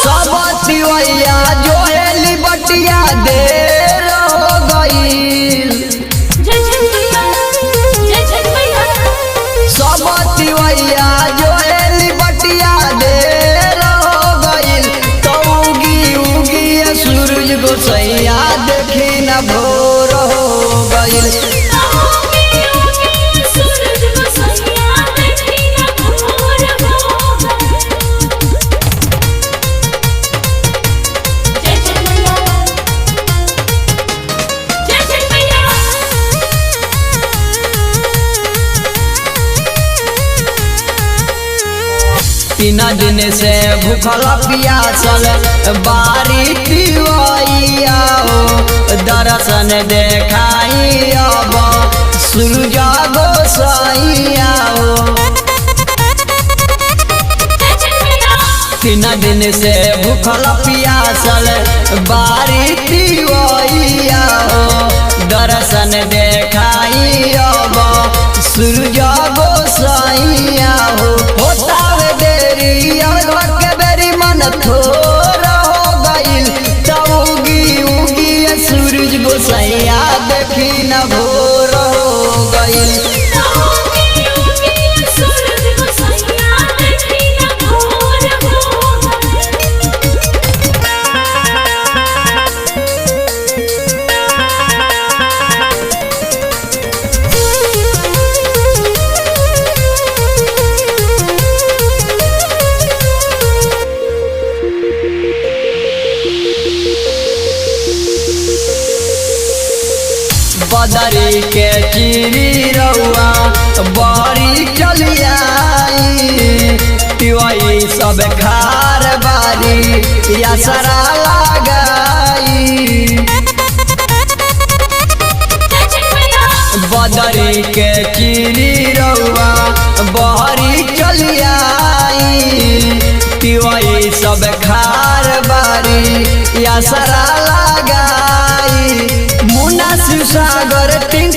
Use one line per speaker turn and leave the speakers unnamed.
सब तिवैया जो हेली बटिया देर हो गईल। सब तिवैया जो हेली बटिया देर हो गईल। तो उगी उगी सूरज गोसैया देखी न भोर हो गईल। तीन दिन से भूखल पियासल बारी तिवैया हो। दर्शन देखाई अब सूरज गोसैया हो। तीन दिन से भूखल पियासल बारी तिवैया हो। दर्शन देखाई अब सूरज गोसैया हो। होता थोर हो गईल। उगी उगी सूरज गोसैया देखी न भोर हो गईल। बदरी के चिरी रउआ बड़ी चलियाई। तिवई सब खार बारी यासरा लगाई। बदरी के चिरी रउआ बड़ी चलियाई। तिवई सब खार बारी यासरा लगाई। मुन्ना शिव सागर टिंक